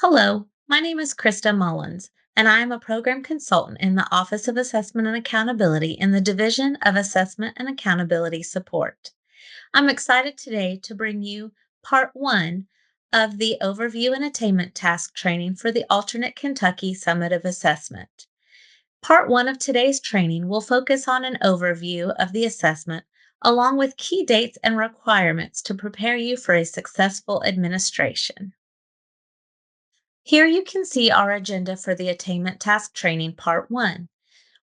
Hello, my name is Krista Mullins, and I am a program consultant in the Office of Assessment and Accountability in the Division of Assessment and Accountability Support. I'm excited today to bring you part one of the Overview and Attainment Task Training for the Alternate Kentucky Summative Assessment. Part one of today's training will focus on an overview of the assessment along with key dates and requirements to prepare you for a successful administration. Here you can see our agenda for the Attainment Task Training Part 1.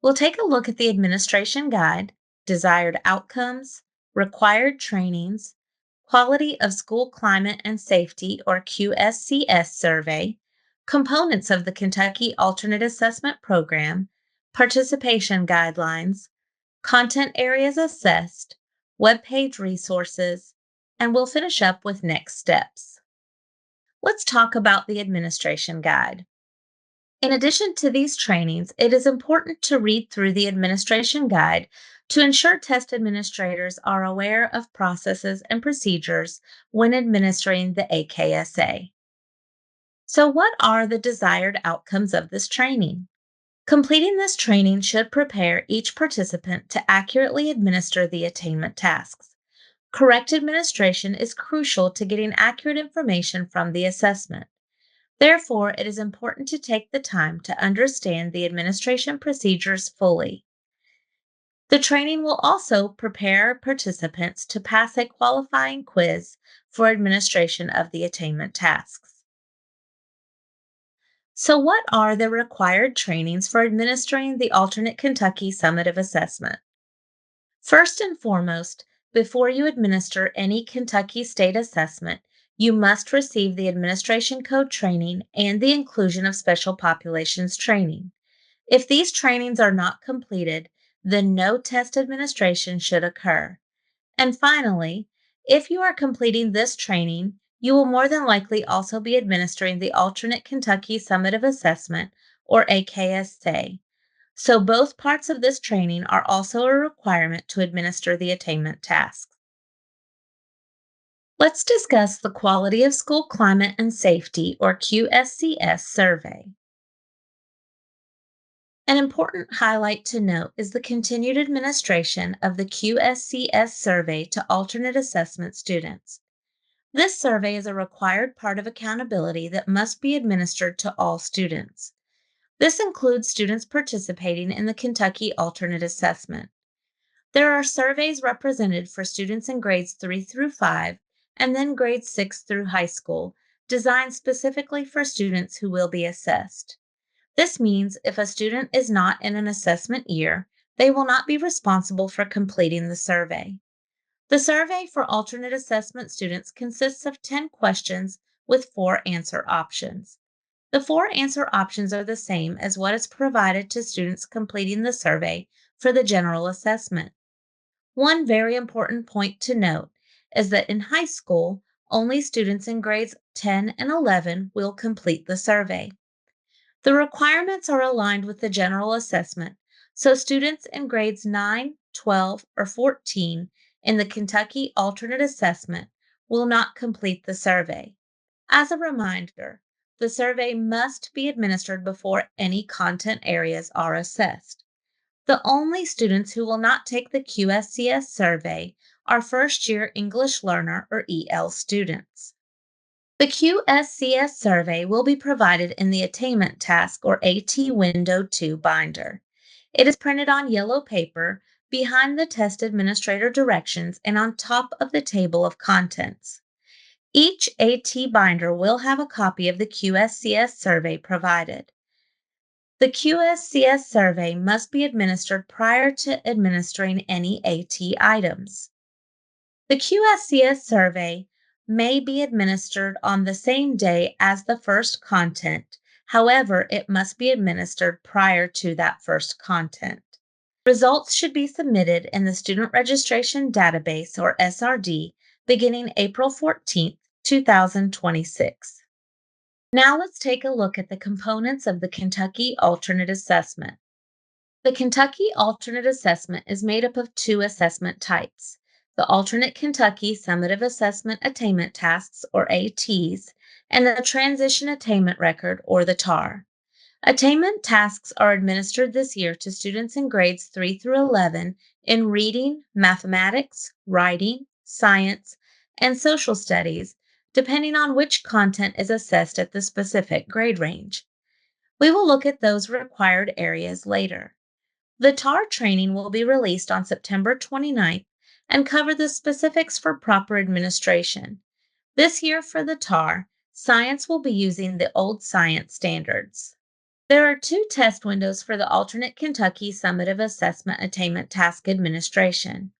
We'll take a look at the administration guide, desired outcomes, required trainings, quality of school climate and safety or QSCS survey, components of the Kentucky Alternate Assessment Program, participation guidelines, content areas assessed, webpage resources, and we'll finish up with next steps. Let's talk about the administration guide. In addition to these trainings, it is important to read through the administration guide to ensure test administrators are aware of processes and procedures when administering the AKSA. So, what are the desired outcomes of this training? Completing this training should prepare each participant to accurately administer the attainment tasks. Correct administration is crucial to getting accurate information from the assessment. Therefore, it is important to take the time to understand the administration procedures fully. The training will also prepare participants to pass a qualifying quiz for administration of the attainment tasks. So, what are the required trainings for administering the alternate Kentucky summative assessment? First and foremost, before you administer any Kentucky state assessment, you must receive the administration code training and the inclusion of special populations training. If these trainings are not completed, then no test administration should occur. And finally, if you are completing this training, you will more than likely also be administering the alternate Kentucky summative assessment or AKSA. So both parts of this training are also a requirement to administer the attainment tasks. Let's discuss the Quality of School Climate and Safety, or QSCS, survey. An important highlight to note is the continued administration of the QSCS survey to alternate assessment students. This survey is a required part of accountability that must be administered to all students. This includes students participating in the Kentucky Alternate Assessment. There are surveys represented for students in grades 3 through 5 and then grades 6 through high school, designed specifically for students who will be assessed. This means if a student is not in an assessment year, they will not be responsible for completing the survey. The survey for alternate assessment students consists of 10 questions with 4 answer options. The 4 answer options are the same as what is provided to students completing the survey for the general assessment. One very important point to note is that in high school, only students in grades 10 and 11 will complete the survey. The requirements are aligned with the general assessment, so students in grades 9, 12, or 14 in the Kentucky Alternate Assessment will not complete the survey. As a reminder, the survey must be administered before any content areas are assessed. The only students who will not take the QSCS survey are first-year English learner or EL students. The QSCS survey will be provided in the Attainment Task or AT Window 2 binder. It is printed on yellow paper behind the test administrator directions and on top of the table of contents. Each AT binder will have a copy of the QSCS survey provided. The QSCS survey must be administered prior to administering any AT items. The QSCS survey may be administered on the same day as the first content. However, it must be administered prior to that first content. Results should be submitted in the Student Registration Database, or SRD, beginning April 14, 2026. Now let's take a look at the components of the Kentucky Alternate Assessment. The Kentucky Alternate Assessment is made up of 2 assessment types: the Alternate Kentucky Summative Assessment Attainment Tasks, or ATs, and the Transition Attainment Record, or the TAR. Attainment tasks are administered this year to students in grades 3 through 11 in reading, mathematics, writing, science, and social studies, depending on which content is assessed at the specific grade range. We will look at those required areas later. The TAR training will be released on September 29th and cover the specifics for proper administration. This year for the TAR, science will be using the old science standards. There are two test windows for the alternate Kentucky Summative Assessment Attainment Task Administration.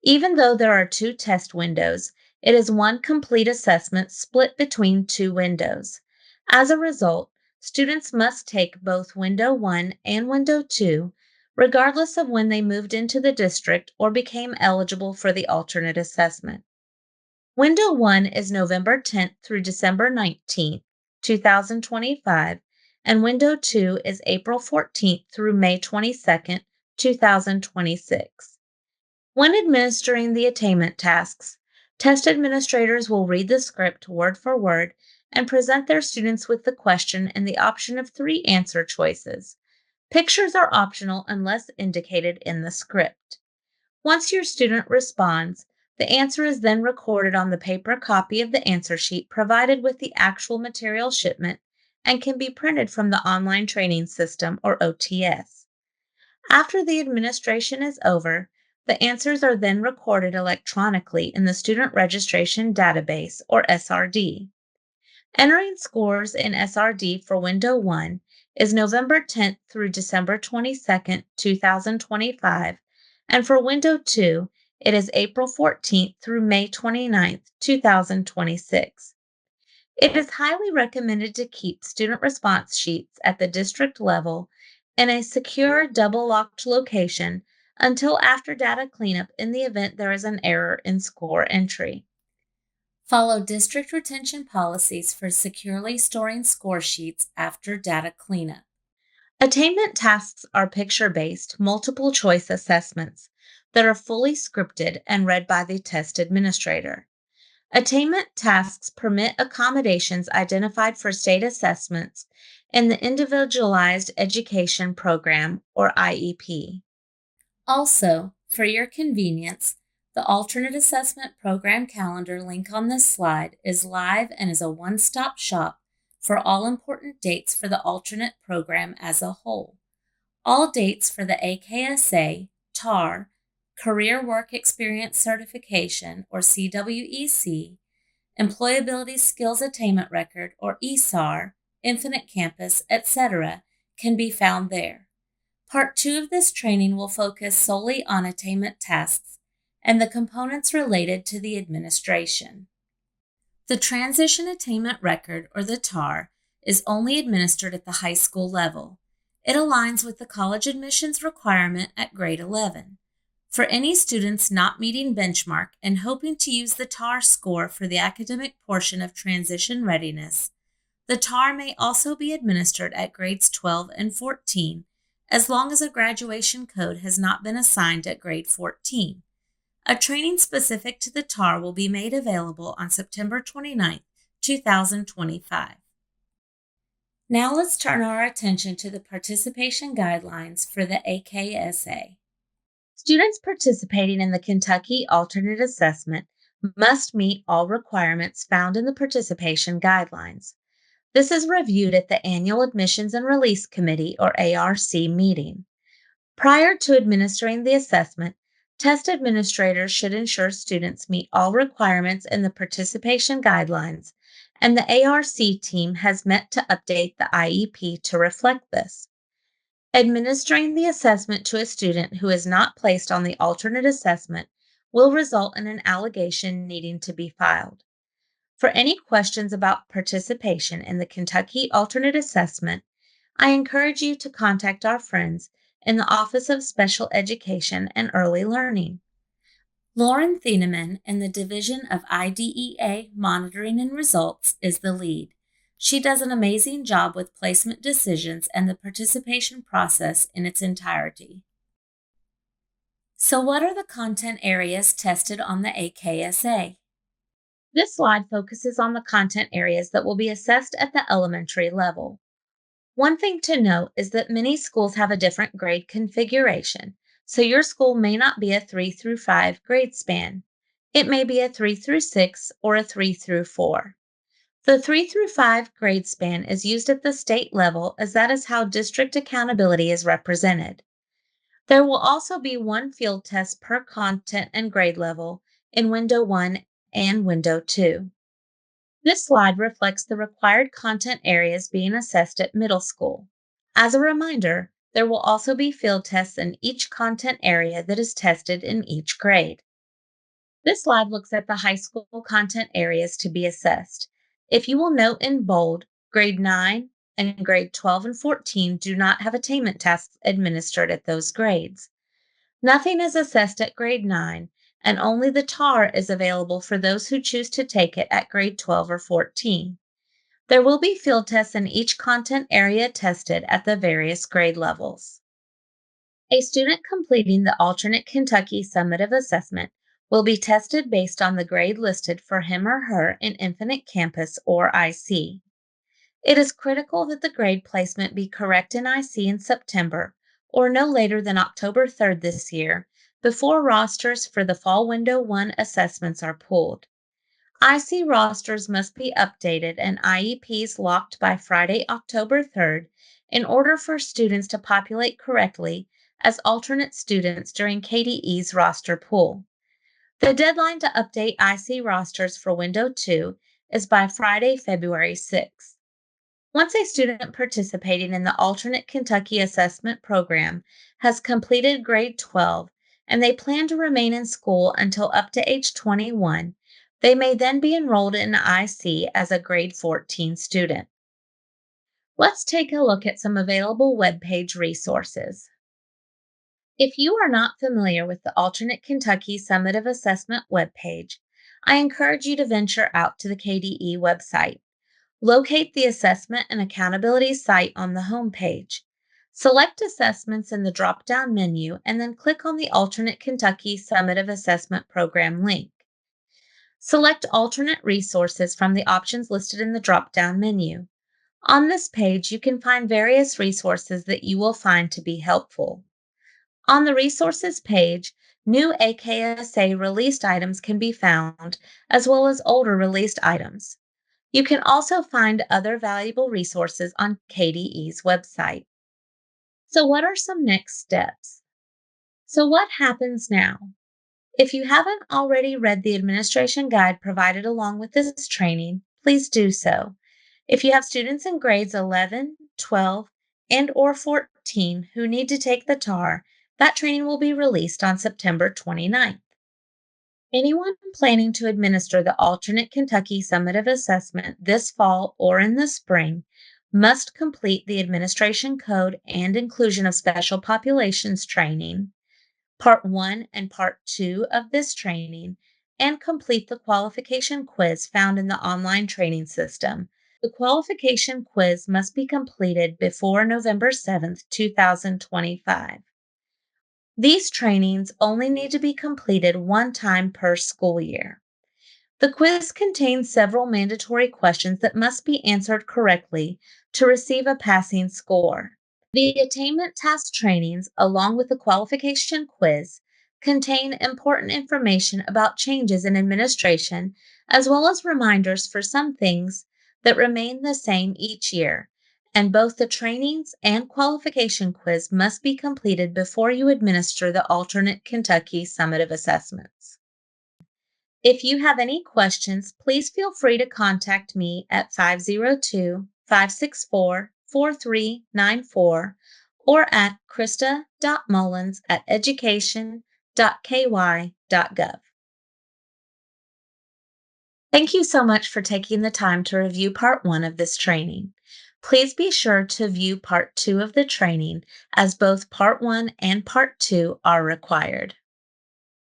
Even though there are two test windows, it is one complete assessment split between two windows. As a result, students must take both Window 1 and Window 2, regardless of when they moved into the district or became eligible for the alternate assessment. Window 1 is November 10th through December 19th, 2025, and Window 2 is April 14th through May 22nd, 2026. When administering the attainment tasks, test administrators will read the script word for word and present their students with the question and the option of three answer choices. Pictures are optional unless indicated in the script. Once your student responds, the answer is then recorded on the paper copy of the answer sheet provided with the actual material shipment and can be printed from the online training system, or OTS. After the administration is over, the answers are then recorded electronically in the Student Registration Database, or SRD. Entering scores in SRD for Window 1 is November 10th through December 22nd, 2025, and for Window 2, it is April 14th through May 29th, 2026. It is highly recommended to keep student response sheets at the district level in a secure double-locked location until after data cleanup in the event there is an error in score entry. Follow district retention policies for securely storing score sheets after data cleanup. Attainment tasks are picture-based, multiple-choice assessments that are fully scripted and read by the test administrator. Attainment tasks permit accommodations identified for state assessments in the Individualized Education Program, or IEP. Also, for your convenience, the Alternate Assessment Program calendar link on this slide is live and is a one-stop shop for all important dates for the alternate program as a whole. All dates for the AKSA, TAR, Career Work Experience Certification, or CWEC, Employability Skills Attainment Record, or ESAR, Infinite Campus, etc., can be found there. Part 2 of this training will focus solely on attainment tasks and the components related to the administration. The Transition Attainment Record, or the TAR, is only administered at the high school level. It aligns with the college admissions requirement at grade 11. For any students not meeting benchmark and hoping to use the TAR score for the academic portion of transition readiness, the TAR may also be administered at grades 12 and 14, as long as a graduation code has not been assigned at grade 14. A training specific to the TAR will be made available on September 29, 2025. Now let's turn our attention to the participation guidelines for the AKSA. Students participating in the Kentucky Alternate Assessment must meet all requirements found in the participation guidelines. This is reviewed at the Annual Admissions and Release Committee, or ARC, meeting. Prior to administering the assessment, test administrators should ensure students meet all requirements in the participation guidelines, and the ARC team has met to update the IEP to reflect this. Administering the assessment to a student who is not placed on the alternate assessment will result in an allegation needing to be filed. For any questions about participation in the Kentucky Alternate Assessment, I encourage you to contact our friends in the Office of Special Education and Early Learning. Lauren Thieneman in the Division of IDEA Monitoring and Results is the lead. She does an amazing job with placement decisions and the participation process in its entirety. So what are the content areas tested on the AKSA? This slide focuses on the content areas that will be assessed at the elementary level. One thing to note is that many schools have a different grade configuration, so your school may not be a 3 through 5 grade span. It may be a 3 through 6 or a 3 through 4. The 3 through 5 grade span is used at the state level as that is how district accountability is represented. There will also be one field test per content and grade level in Window 1 and Window 2. This slide reflects the required content areas being assessed at middle school. As a reminder, there will also be field tests in each content area that is tested in each grade. This slide looks at the high school content areas to be assessed. If you will note in bold, grade 9 and grade 12 and 14 do not have attainment tests administered at those grades. Nothing is assessed at grade 9, and only the TAR is available for those who choose to take it at grade 12 or 14. There will be field tests in each content area tested at the various grade levels. A student completing the alternate Kentucky summative assessment will be tested based on the grade listed for him or her in Infinite Campus or IC. It is critical that the grade placement be correct in IC in September or no later than October 3rd this year before rosters for the Fall Window 1 assessments are pulled. IC rosters must be updated and IEPs locked by Friday, October 3rd in order for students to populate correctly as alternate students during KDE's roster pool. The deadline to update IC rosters for Window 2 is by Friday, February 6th. Once a student participating in the alternate Kentucky assessment program has completed grade 12 and they plan to remain in school until up to age 21, they may then be enrolled in IC as a grade 14 student. Let's take a look at some available webpage resources. If you are not familiar with the alternate Kentucky summative assessment webpage, I encourage you to venture out to the KDE website. Locate the Assessment and Accountability site on the home page. Select Assessments in the drop-down menu and then click on the Alternate Kentucky Summative Assessment Program link. Select Alternate Resources from the options listed in the drop-down menu. On this page, you can find various resources that you will find to be helpful. On the Resources page, new AKSA released items can be found, as well as older released items. You can also find other valuable resources on KDE's website. So, what are some next steps? So, what happens now? If you haven't already read the administration guide provided along with this training, please do so. If you have students in grades 11, 12, and or 14 who need to take the TAR, that training will be released on September 29th. Anyone planning to administer the alternate Kentucky summative assessment this fall or in the spring must complete the administration code and inclusion of special populations training, Part 1 and Part 2 of this training, and complete the qualification quiz found in the online training system. The qualification quiz must be completed before November 7th, 2025. These trainings only need to be completed one time per school year. The quiz contains several mandatory questions that must be answered correctly to receive a passing score. The attainment task trainings, along with the qualification quiz, contain important information about changes in administration, as well as reminders for some things that remain the same each year. And both the trainings and qualification quiz must be completed before you administer the alternate Kentucky summative assessments. If you have any questions, please feel free to contact me at 502-564-4394 or at krista.mullins@education.ky.gov. Thank you so much for taking the time to review Part 1 of this training. Please be sure to view Part 2 of the training as both Part 1 and Part 2 are required.